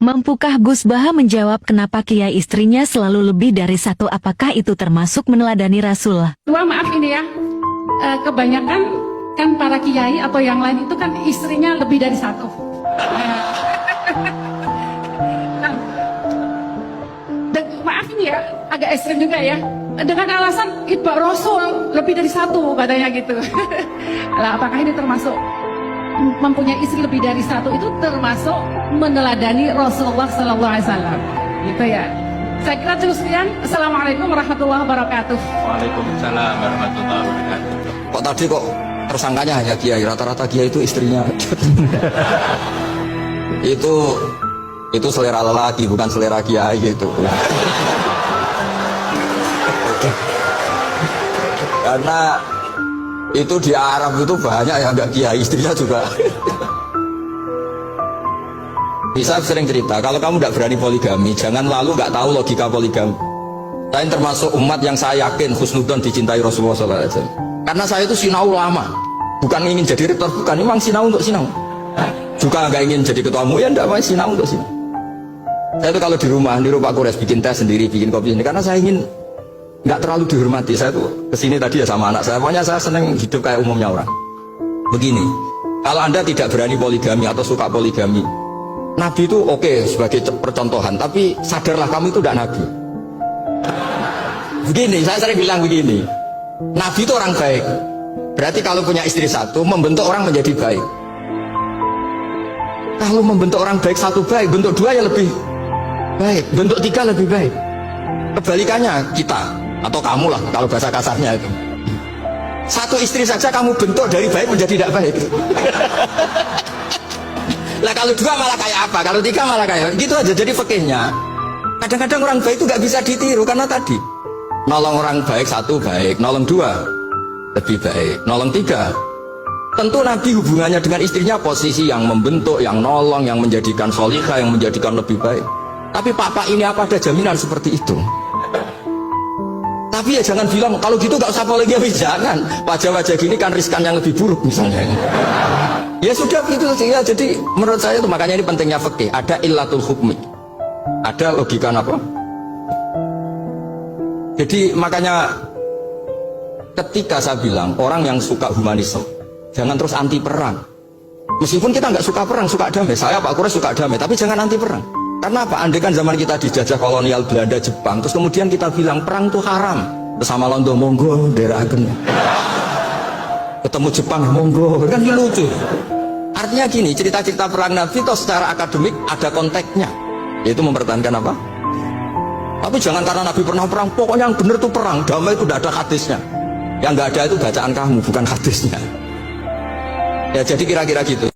Mampukah Gus Baha menjawab kenapa kiai istrinya selalu lebih dari satu? Apakah itu termasuk meneladani Rasul? Tua maaf ini ya, kebanyakan kan para kiai atau yang lain itu kan istrinya lebih dari satu. Dan maaf ini ya, agak ekstrim juga ya. Dengan alasan itba Rasul lebih dari satu katanya gitu. Nah, apakah ini termasuk mempunyai istri lebih dari satu itu termasuk meneladani Rasulullah SAW? Gitu ya. Saya kira cukup sekian. Assalamualaikum warahmatullahi wabarakatuh. Waalaikumsalam warahmatullahi wabarakatuh. Kok tadi kok tersangkanya hanya kiai, rata-rata kiai itu istrinya itu selera lelaki bukan selera kiai gitu. Karena itu di Arab itu banyak yang enggak kiai, istrinya juga. Bisa sering cerita, kalau kamu tidak berani poligami, jangan lalu nggak tahu logika poligami. Saya termasuk umat yang saya yakin husnudzon dicintai Rasulullah SAW. Karena saya itu sinau lama, bukan ingin jadi rektor, bukan, memang sinau untuk sinau. Juga nggak ingin jadi ketua MUI, ya enggak, mau sinau untuk sinau. Saya itu kalau di rumah Pak Kures bikin teh sendiri, bikin kopi sendiri, karena saya ingin nggak terlalu dihormati. Saya tuh kesini tadi ya sama anak saya, pokoknya saya senang hidup kayak umumnya orang. Begini, kalau Anda tidak berani poligami atau suka poligami, Nabi itu oke sebagai percontohan, tapi sadarlah kamu itu tidak Nabi. Begini, saya sering bilang begini, Nabi itu orang baik. Berarti kalau punya istri satu, membentuk orang menjadi baik. Kalau membentuk orang baik satu baik, bentuk dua ya lebih baik, bentuk tiga lebih baik. Kebalikannya kita, atau kamu lah kalau bahasa kasarnya itu. Satu istri saja kamu bentuk dari baik menjadi tidak baik. Lah kalau dua malah kayak apa? Kalau tiga malah kayak gitu aja. Jadi fikihnya kadang-kadang orang baik itu nggak bisa ditiru karena tadi nolong orang baik satu baik, nolong dua lebih baik, nolong tiga. Tentu Nabi hubungannya dengan istrinya posisi yang membentuk, yang nolong, yang menjadikan solihah, yang menjadikan lebih baik. Tapi papa ini apa ada jaminan seperti itu? Tapi ya jangan bilang kalau gitu nggak usah poligami, jangan. Wajah-wajah gini kan riskan yang lebih buruk misalnya. Ya sudah gitu ya. Jadi menurut saya itu makanya ini pentingnya fikih. Ada illatul hukmi, ada logika apa. Jadi makanya ketika saya bilang orang yang suka humanisme jangan terus anti perang. Meskipun kita nggak suka perang, suka damai. Saya Pak Kures suka damai, tapi jangan anti perang. Karena apa? Andai kan zaman kita dijajah kolonial Belanda, Jepang, terus kemudian kita bilang perang itu haram, bersama Londo monggo daerah agen. Ketemu Jepang monggo, kan lucu. Artinya gini, cerita-cerita perang Nabi itu secara akademik ada konteksnya, yaitu mempertahankan apa? Tapi jangan karena Nabi pernah perang, pokoknya yang benar itu perang, damai itu tidak ada hadisnya. Yang nggak ada itu bacaan kamu, bukan hadisnya. Ya jadi kira-kira gitu.